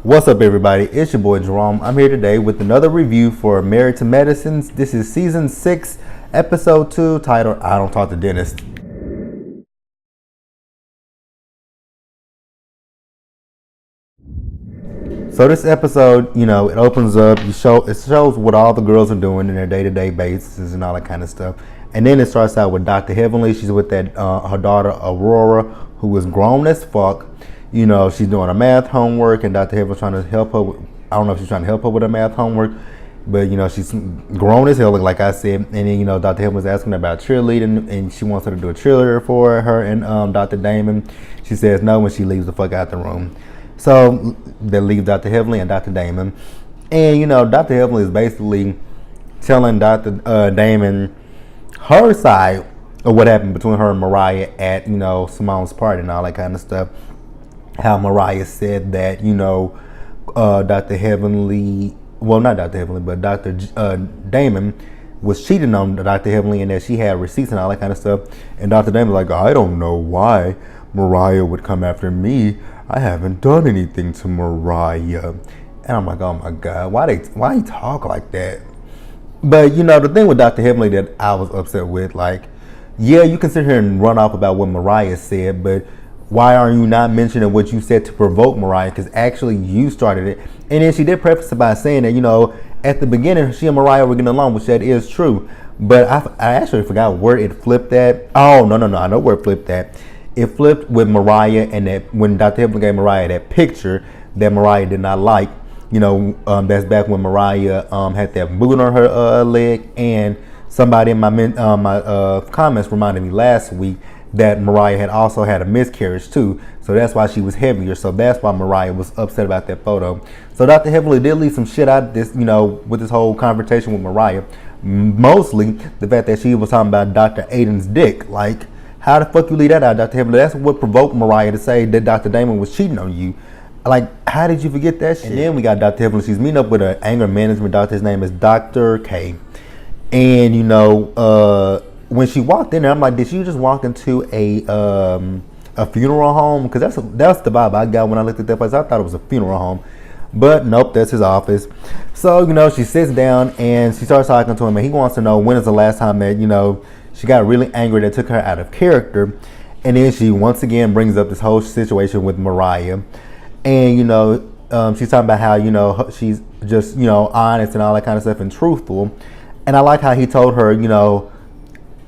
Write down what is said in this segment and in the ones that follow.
What's up, everybody? It's your boy Jerome. I'm here today with another review for Married to Medicines. This is season 6, episode 2, titled I Don't Talk to Dentist. So this episode, it opens up, it shows what all the girls are doing in their day-to-day basis and all that kind of stuff. And then it starts out with Dr. Heavenly. She's with that her daughter Aurora, who is grown as fuck. She's doing her math homework, and Dr. Heavenly's trying to help her. I don't know if she's trying to help her with her math homework, but she's grown as hell, like I said. And then Dr. Heavenly's asking her about cheerleading, and she wants her to do a cheerleader for her and Dr. Damon. She says no when she leaves the fuck out the room. So they leave Dr. Heavenly and Dr. Damon, and Dr. Heavenly is basically telling Dr. Damon her side of what happened between her and Mariah at Simone's party and all that kind of stuff. How Mariah said that Dr. Heavenly, well, not Dr. Heavenly, but Dr. Damon was cheating on Dr. Heavenly, and that she had receipts and all that kind of stuff. And Dr. Damon was like, I don't know why Mariah would come after me. I haven't done anything to Mariah. And I'm like, oh my God, why he talk like that? But the thing with Dr. Heavenly that I was upset with, like, yeah, you can sit here and run off about what Mariah said, but why are you not mentioning what you said to provoke Mariah? Because actually you started it. And then she did preface it by saying that, at the beginning, she and Mariah were getting along, which that is true. But I actually forgot where it flipped at. Oh, no. I know where it flipped at. It flipped with Mariah, and that when Dr. Heavenly gave Mariah that picture that Mariah did not like, that's back when Mariah had that boot on her leg. And somebody in my comments reminded me last week that Mariah had also had a miscarriage too, so that's why she was heavier. So that's why Mariah was upset about that photo. So Dr. Heavenly did leave some shit out of this, with this whole conversation with Mariah. Mostly the fact that she was talking about Dr. Aiden's dick. Like, how the fuck you leave that out, Dr. Heavenly? That's what provoked Mariah to say that Dr. Damon was cheating on you. Like, how did you forget that shit? And then we got Dr. Heavenly. She's meeting up with an anger management doctor. His name is Dr. K. And when she walked in there, I'm like, did she just walk into a funeral home? Because that's the vibe I got when I looked at that place. I thought it was a funeral home, but nope, that's his office. So she sits down and she starts talking to him, and he wants to know when is the last time that she got really angry that took her out of character. And then she once again brings up this whole situation with Mariah, and she's talking about how she's just honest and all that kind of stuff and truthful. And I like how he told her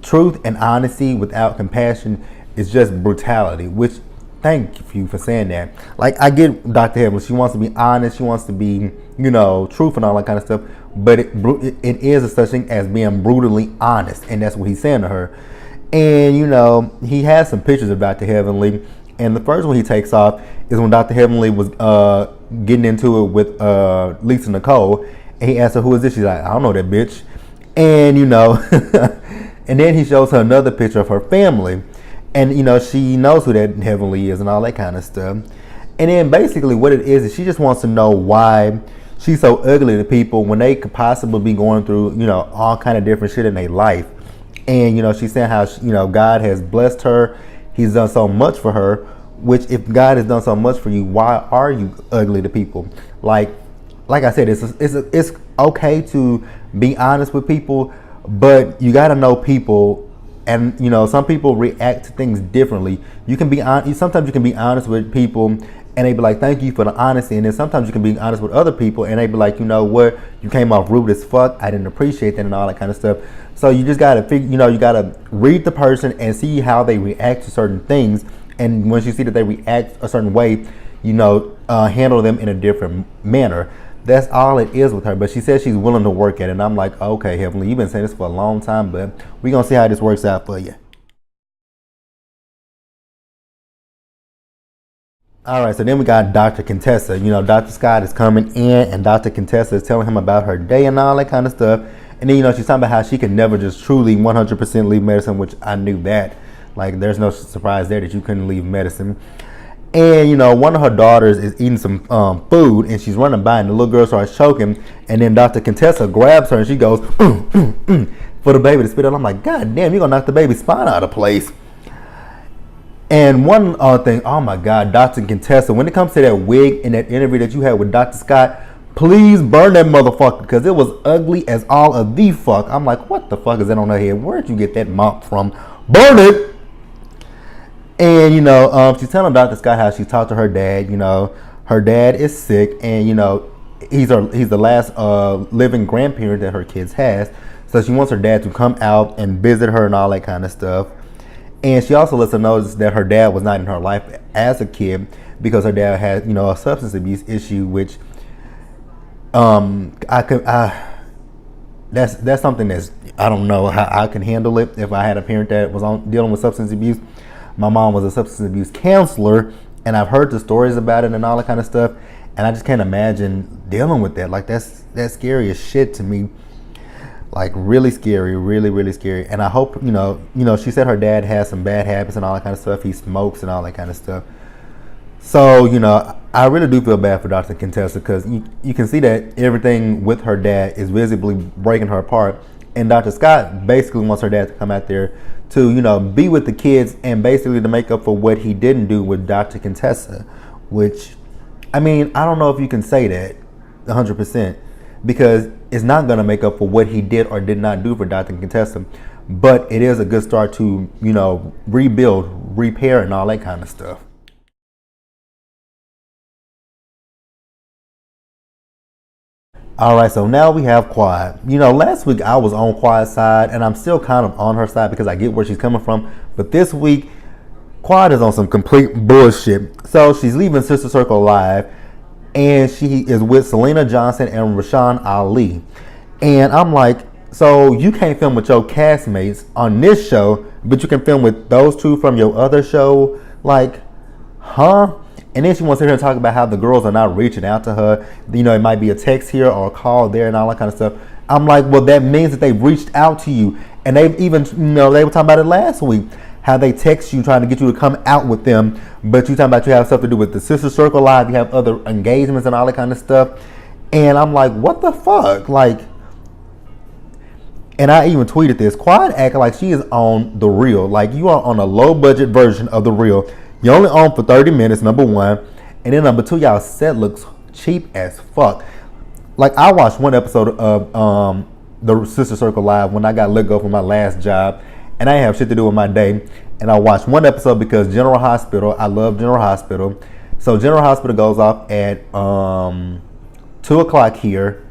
truth and honesty without compassion is just brutality, which thank you for saying that. Like, I get Dr. Heavenly. She wants to be honest. She wants to be, truth and all that kind of stuff. But it is a such thing as being brutally honest. And that's what he's saying to her. And, he has some pictures of Dr. Heavenly. And the first one he takes off is when Dr. Heavenly was getting into it with Lisa Nicole. And he asked her, who is this? She's like, I don't know that bitch. And, and then he shows her another picture of her family. And, she knows who that Heavenly is and all that kind of stuff. And then basically what it is she just wants to know why she's so ugly to people when they could possibly be going through, all kind of different shit in their life. And, she's saying how, God has blessed her. He's done so much for her, which if God has done so much for you, why are you ugly to people? Like I said, it's okay to be honest with people, but you got to know people. And some people react to things differently. You can be sometimes you can be honest with people and they be like, thank you for the honesty. And then sometimes you can be honest with other people and they be like, what, you came off rude as fuck, I didn't appreciate that, and all that kind of stuff. So you just gotta figure, you gotta read the person and see how they react to certain things. And once you see that they react a certain way, handle them in a different manner. That's all it is with her. But she says she's willing to work at it. And I'm like, okay, Heavenly, you've been saying this for a long time, but we're going to see how this works out for you. All right, so then we got Dr. Contesta. Dr. Scott is coming in, and Dr. Contesta is telling him about her day and all that kind of stuff. And then, she's talking about how she can never just truly 100% leave medicine, which I knew that. Like, there's no surprise there that you couldn't leave medicine. And, one of her daughters is eating some food, and she's running by, and the little girl starts choking. And then Dr. Contessa grabs her, and she goes, for the baby to spit out. I'm like, God damn, you're going to knock the baby's spine out of place. And one other thing, oh my God, Dr. Contesta, when it comes to that wig in that interview that you had with Dr. Scott, please burn that motherfucker because it was ugly as all of the fuck. I'm like, what the fuck is that on her head? Where'd you get that mop from? Burn it! And, she's telling Dr. Scott how she talked to her dad. Her dad is sick and, he's the last living grandparent that her kids has. So she wants her dad to come out and visit her and all that kind of stuff. And she also lets her know that her dad was not in her life as a kid because her dad had, a substance abuse issue, which that's something that's, I don't know how I can handle it if I had a parent that was dealing with substance abuse. My mom was a substance abuse counselor, and I've heard the stories about it and all that kind of stuff, and I just can't imagine dealing with that. Like that's scary as shit to me. Like really scary, really, really scary. And I hope, she said her dad has some bad habits and all that kind of stuff. He smokes and all that kind of stuff. So, I really do feel bad for Dr. Contessa because you can see that everything with her dad is visibly breaking her apart. And Dr. Scott basically wants her dad to come out there to, be with the kids and basically to make up for what he didn't do with Dr. Contessa, which, I don't know if you can say that 100% because it's not going to make up for what he did or did not do for Dr. Contessa, but it is a good start to, rebuild, repair, and all that kind of stuff. All right, so now we have Quad. Last week I was on Quad's side, and I'm still kind of on her side because I get where she's coming from. But this week, Quad is on some complete bullshit. So she's leaving Sister Circle Live, and she is with Selena Johnson and Rashawn Ali. And I'm like, so you can't film with your castmates on this show, but you can film with those two from your other show? Like, huh? And then she wants to hear her talk about how the girls are not reaching out to her. It might be a text here or a call there and all that kind of stuff. I'm like, well, that means that they've reached out to you. And they've even, they were talking about it last week, how they text you trying to get you to come out with them. But you talking about you have stuff to do with the Sister Circle Live. You have other engagements and all that kind of stuff. And I'm like, what the fuck? Like, and I even tweeted this. Quad acting like she is on The Real. Like, you are on a low budget version of The Real. You only on for 30 minutes, number one. And then number two, y'all set looks cheap as fuck. Like, I watched one episode of the Sister Circle Live when I got let go from my last job. And I didn't have shit to do with my day. And I watched one episode because General Hospital, I love General Hospital. So General Hospital goes off at 2 o'clock here.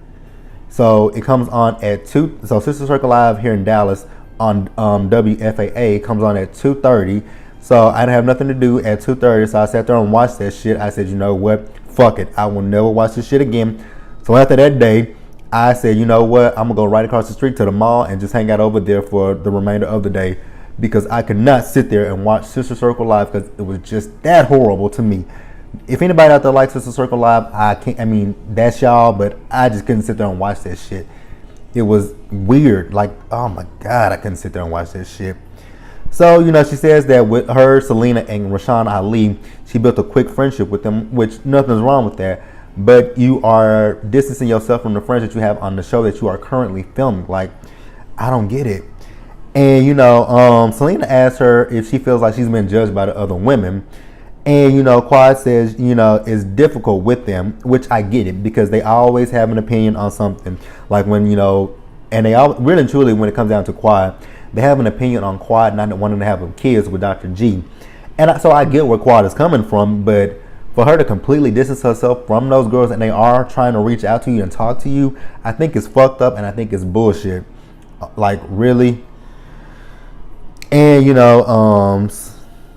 So it comes on at 2. So Sister Circle Live here in Dallas on WFAA comes on at 2:30. So I didn't have nothing to do at 2:30, so I sat there and watched that shit. I said, you know what? Fuck it. I will never watch this shit again. So after that day, I said, you know what? I'm going to go right across the street to the mall and just hang out over there for the remainder of the day because I could not sit there and watch Sister Circle Live because it was just that horrible to me. If anybody out there likes Sister Circle Live, that's y'all, but I just couldn't sit there and watch that shit. It was weird. Like, oh my God, I couldn't sit there and watch that shit. So, she says that with her, Selena, and Rashawn Ali, she built a quick friendship with them, which nothing's wrong with that. But you are distancing yourself from the friends that you have on the show that you are currently filming. Like, I don't get it. And, Selena asked her if she feels like she's been judged by the other women. And, Quad says, it's difficult with them, which I get it because they always have an opinion on something. Like when, and they all really and truly, when it comes down to Quad, they have an opinion on Quad not wanting to have kids with Dr. G. And so I get where Quad is coming from, but for her to completely distance herself from those girls and they are trying to reach out to you and talk to you, I think it's fucked up and I think it's bullshit. Like, really? And,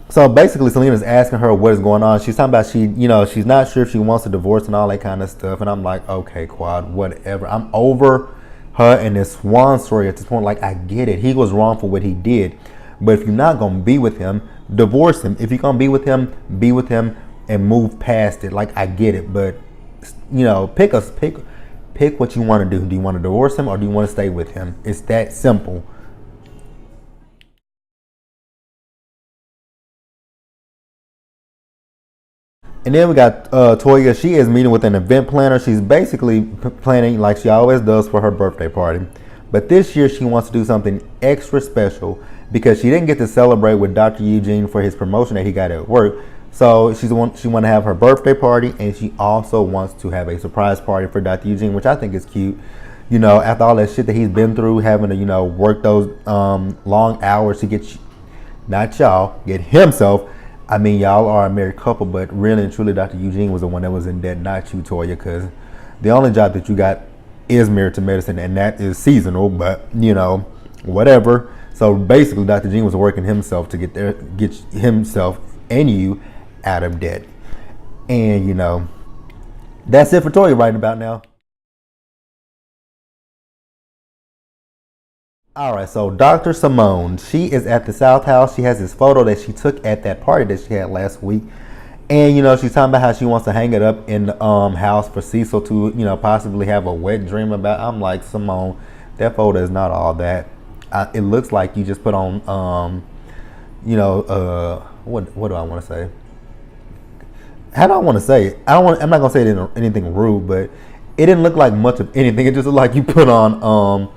so basically Selena's asking her what is going on. She's talking about she's not sure if she wants a divorce and all that kind of stuff. And I'm like, okay, Quad, whatever. I'm over her and this Swan story at this point. Like, I get it. He was wrong for what he did. But if you're not going to be with him, divorce him. If you're going to be with him and move past it. Like, I get it. But, pick what you want to do. Do you want to divorce him or do you want to stay with him? It's that simple. And then we got Toya. She is meeting with an event planner. She's basically planning like she always does for her birthday party. But this year she wants to do something extra special because she didn't get to celebrate with Dr. Eugene for his promotion that he got at work. So she want to have her birthday party, and she also wants to have a surprise party for Dr. Eugene, which I think is cute. After all that shit that he's been through, having to, work those long hours to get, not y'all, get himself. I mean, y'all are a married couple, but really and truly, Dr. Eugene was the one that was in debt, not you, Toya, because the only job that you got is Married to Medicine, and that is seasonal, but, whatever. So basically, Dr. Eugene was working himself to get himself and you out of debt. And, that's it for Toya right about now. All right, so Dr. Simone, she is at the South House. She has this photo that she took at that party that she had last week. And, she's talking about how she wants to hang it up in the house for Cecil to, possibly have a wet dream about. I'm like, Simone, that photo is not all that. It looks like you just put on, what do I want to say? How do I want to say it? I'm not going to say anything rude, but it didn't look like much of anything. It just looked like you put on,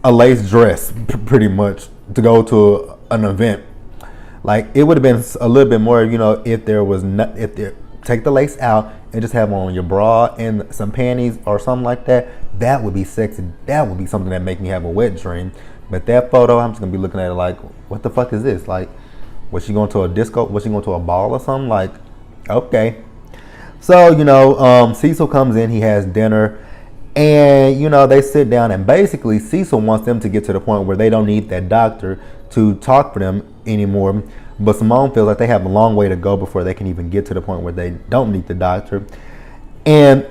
a lace dress, pretty much, to go to an event. Like, it would have been a little bit more, if there was not, take the lace out and just have on your bra and some panties or something like that. That would be sexy. That would be something that make me have a wet dream. But that photo, I'm just gonna be looking at it like, what the fuck is this? Like, was she going to a disco? Was she going to a ball or something? Like, okay. So, Cecil comes in. He has dinner. And, they sit down, and basically Cecil wants them to get to the point where they don't need that doctor to talk for them anymore. But Simone feels like they have a long way to go before they can even get to the point where they don't need the doctor. And,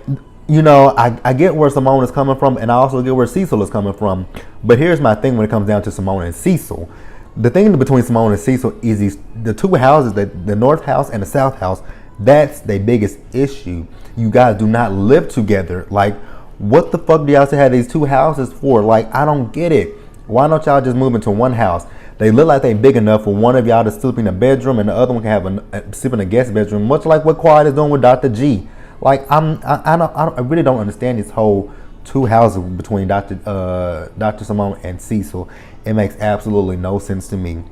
I get where Simone is coming from, and I also get where Cecil is coming from. But here's my thing when it comes down to Simone and Cecil. The thing between Simone and Cecil is the two houses, the North House and the South House, that's their biggest issue. You guys do not live together. Like, what the fuck do y'all still have these two houses for? Like, I don't get it. Why don't y'all just move into one house? They look like they big enough for one of y'all to sleep in a bedroom and the other one can have sleep in a guest bedroom, much like what Quiet is doing with Dr. G. Like, I really don't understand this whole two houses between Dr. Simone and Cecil. It makes absolutely no sense to me.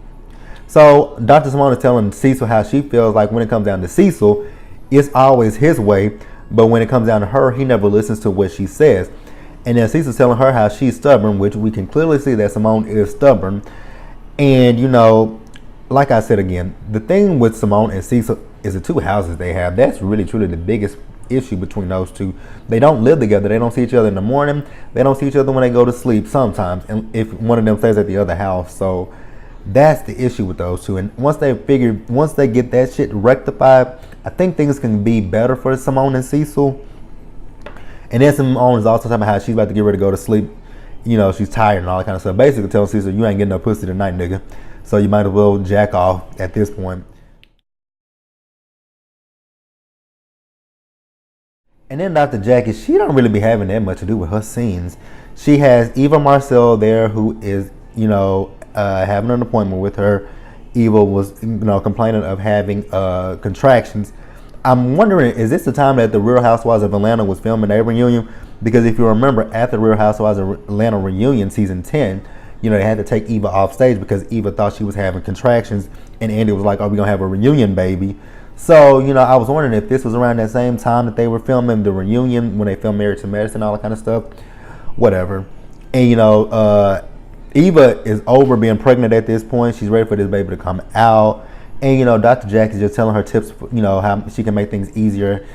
So Dr. Simone is telling Cecil how she feels like when it comes down to Cecil, it's always his way. But when it comes down to her, he never listens to what she says. And then Cecil's telling her how she's stubborn, which we can clearly see that Simone is stubborn. And, like I said again, the thing with Simone and Cecil is the two houses they have. That's really, truly the biggest issue between those two. They don't live together. They don't see each other in the morning. They don't see each other when they go to sleep sometimes. And if one of them stays at the other house. So that's the issue with those two. And once they get that shit rectified, I think things can be better for Simone and Cecil. And then Simone is also talking about how she's about to get ready to go to sleep. She's tired and all that kind of stuff. Basically telling Cecil, you ain't getting no pussy tonight, nigga. So you might as well jack off at this point. And then Dr. Jackie, she don't really be having that much to do with her scenes. She has Eva Marcel there who is, having an appointment with her. Eva was, complaining of having contractions. I'm wondering, is this the time that the Real Housewives of Atlanta was filming their reunion? Because if you remember, at the Real Housewives of Atlanta reunion, season 10, they had to take Eva off stage because Eva thought she was having contractions, and Andy was like, "Oh, we're gonna have a reunion, baby." So, I was wondering if this was around that same time that they were filming the reunion when they filmed Married to Medicine, all that kind of stuff. Whatever. And Eva is over being pregnant at this point. She's ready for this baby to come out. And, Dr. Jackie's just telling her tips, how she can make things easier,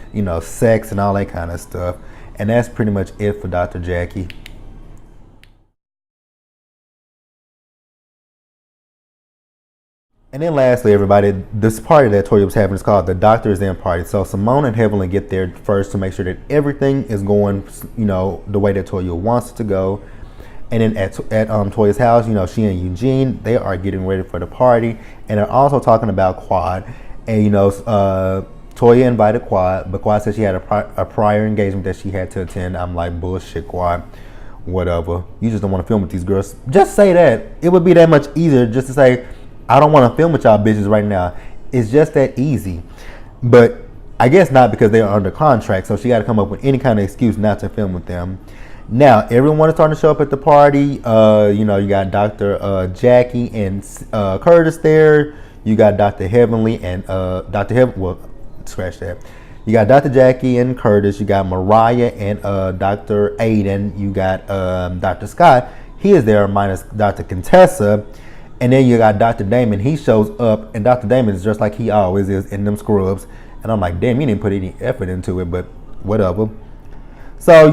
sex and all that kind of stuff. And that's pretty much it for Dr. Jackie. And then lastly, everybody, this party that Toya was having is called the Doctor's In Party. So Simone and Heavenly get there first to make sure that everything is going, the way that Toya wants it to go. And then at Toya's house, she and Eugene, they are getting ready for the party. And they're also talking about Quad. And, Toya invited Quad, but Quad said she had a prior engagement that she had to attend. I'm like, bullshit, Quad. Whatever. You just don't want to film with these girls. Just say that. It would be that much easier just to say, I don't want to film with y'all bitches right now. It's just that easy. But I guess not, because they are under contract. So she got to come up with any kind of excuse not to film with them. Now everyone is starting to show up at the party. You got Dr. Jackie and Curtis there. You got Dr. Heavenly and Dr. Heaven. Well, scratch that. You got Dr. Jackie and Curtis. You got Mariah and Dr. Aiden. You got Dr. Scott. He is there minus Dr. Contessa. And then you got Dr. Damon. He shows up, and Dr. Damon is just like he always is in them scrubs. And I'm like, damn, you didn't put any effort into it, but whatever. So,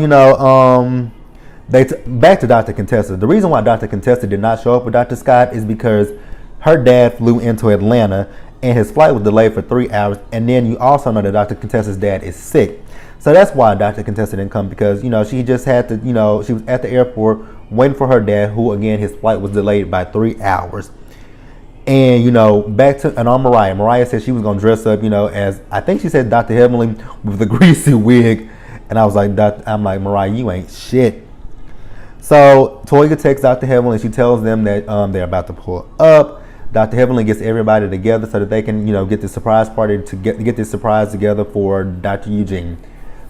back to Dr. Contessa. The reason why Dr. Contessa did not show up with Dr. Scott is because her dad flew into Atlanta and his flight was delayed for 3 hours. And then you also know that Dr. Contessa's dad is sick. So that's why Dr. Contessa didn't come, because, she just had to, she was at the airport waiting for her dad, who, again, his flight was delayed by 3 hours. And, back to Mariah. Mariah said she was going to dress up, as, I think she said Dr. Heavenly with the greasy wig. And I was like, Mariah, you ain't shit. So Toya texts Dr. Heavenly. She tells them that they're about to pull up. Dr. Heavenly gets everybody together so that they can, get this surprise party to get this surprise together for Dr. Eugene.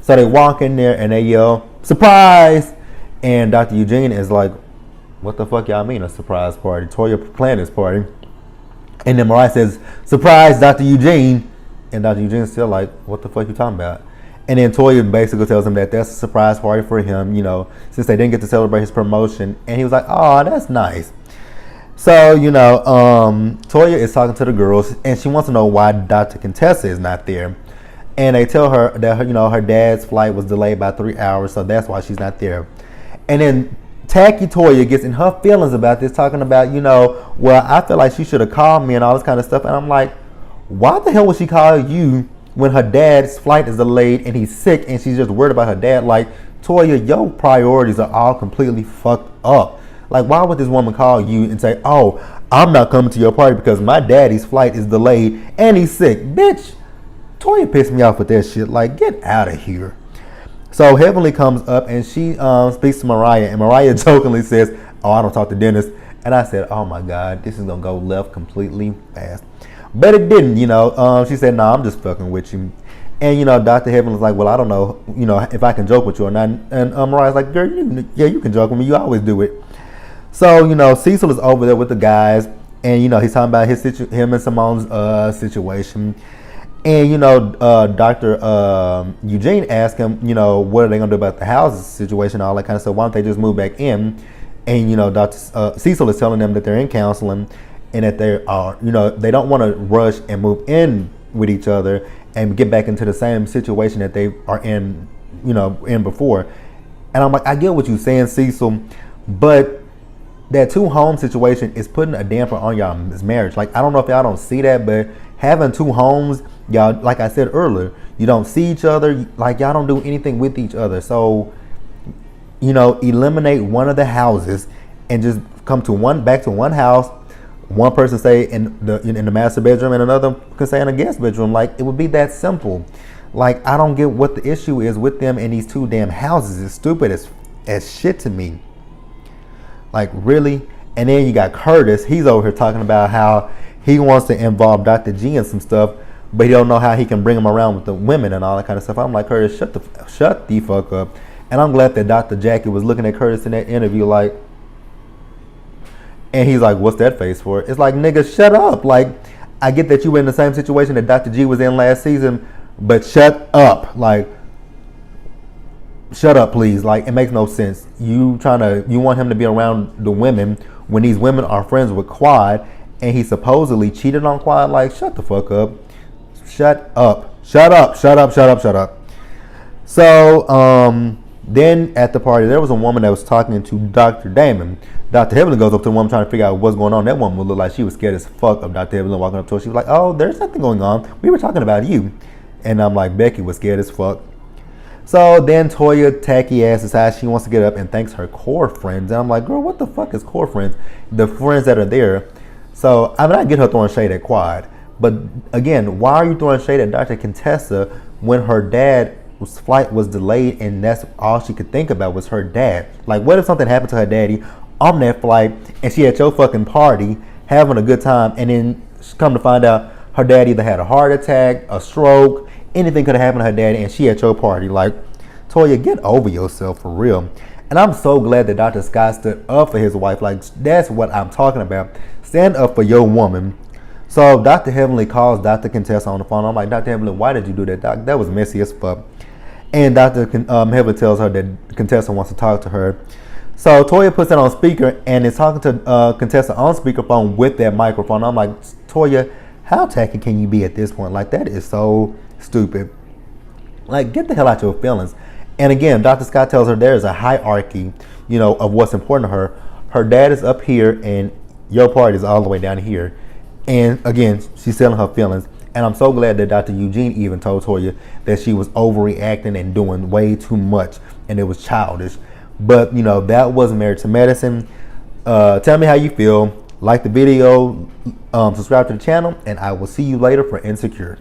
So they walk in there and they yell, "Surprise!" And Dr. Eugene is like, "What the fuck y'all mean a surprise party? Toya planned this party." And then Mariah says, "Surprise, Dr. Eugene." And Dr. Eugene's still like, "What the fuck you talking about?" And then Toya basically tells him that that's a surprise party for him, since they didn't get to celebrate his promotion. And he was like, "Oh, that's nice." So, Toya is talking to the girls, and she wants to know why Dr. Contessa is not there. And they tell her that, her dad's flight was delayed by 3 hours, so that's why she's not there. And then Tacky Toya gets in her feelings about this, talking about, well, I feel like she should have called me and all this kind of stuff. And I'm like, why the hell would she call you when her dad's flight is delayed and he's sick and she's just worried about her dad? Like, Toya, your priorities are all completely fucked up. Like, why would this woman call you and say, "Oh, I'm not coming to your party because my daddy's flight is delayed and he's sick"? Bitch, Toya pissed me off with that shit. Like, get out of here. So Heavenly comes up and she speaks to Mariah, and Mariah jokingly says, "Oh, I don't talk to Dennis." And I said, "Oh my God, this is gonna go left completely fast." But it didn't, She said, "No, I'm just fucking with you." And Dr. Heavenly's like, "Well, I don't know, if I can joke with you or not." And Mariah's like, "Girl, you can joke with me. You always do it." So Cecil is over there with the guys, and he's talking about him and Simone's situation. And Dr. Eugene asked him, what are they gonna do about the housing situation, all that kind of stuff. Why don't they just move back in? And Dr. Cecil is telling them that they're in counseling, and that they are, they don't want to rush and move in with each other and get back into the same situation that they are in, in before. And I'm like, I get what you're saying, Cecil, but that 2-home situation is putting a damper on y'all's marriage. Like, I don't know if y'all don't see that, but having 2 homes, y'all, like I said earlier, you don't see each other. Like, y'all don't do anything with each other. So, eliminate one of the houses and just come to back to one house. One person stay in the master bedroom and another can stay in a guest bedroom. Like, it would be that simple. Like, I don't get what the issue is with them in these 2 damn houses. It's stupid as shit to me. Like, really? And then you got Curtis. He's over here talking about how he wants to involve Dr. G in some stuff, but he don't know how he can bring him around with the women and all that kind of stuff. I'm like, Curtis, shut the fuck up. And I'm glad that Dr. Jackie was looking at Curtis in that interview like, and he's like, "What's that face for?" It's like, nigga, shut up. Like, I get that you were in the same situation that Dr. G was in last season, but shut up. Like, shut up, please. Like, it makes no sense. You want him to be around the women when these women are friends with Quad, and he supposedly cheated on Quad. Like, shut the fuck up. Shut up. Shut up. Shut up. Shut up. Shut up. So, then at the party, there was a woman that was talking to Dr. Damon. Dr. Heavenly goes up to the woman trying to figure out what's going on. That woman would look like she was scared as fuck of Dr. Heavenly walking up to her. She was like, "Oh, there's nothing going on. We were talking about you." And I'm like, Becky was scared as fuck. So then Toya, tacky ass, decides she wants to get up and thanks her core friends. And I'm like, girl, what the fuck is core friends? The friends that are there. So, I mean, I get her throwing shade at Quad. But again, why are you throwing shade at Dr. Contessa when her dad's flight was delayed and that's all she could think about was her dad? Like, what if something happened to her daddy on that flight and she at your fucking party having a good time, and then come to find out her dad either had a heart attack, a stroke, anything could have happened to her daddy, and she at your party? Like, Toya, get over yourself for real. And And I'm so glad that Dr. Scott stood up for his wife. Like, that's what I'm talking about. Stand up for your woman. So Dr. Heavenly calls Dr. Contessa on the phone. I'm like, Dr. Heavenly, why did you do that, Doc? That was messy as fuck. And Dr. Heavenly tells her that Contessa wants to talk to her. So Toya puts it on speaker and is talking to Contessa on speakerphone with that microphone. I'm like, Toya, how tacky can you be at this point? Like, that is so stupid. Like, get the hell out your feelings. And again, Dr. Scott tells her there is a hierarchy, of what's important to her. Her dad is up here and your part is all the way down here. And again, she's selling her feelings. And I'm so glad that Dr. Eugene even told Toya that she was overreacting and doing way too much and it was childish. But, that was Married to Medicine. Tell me how you feel. Like the video, subscribe to the channel, and I will see you later for Insecure.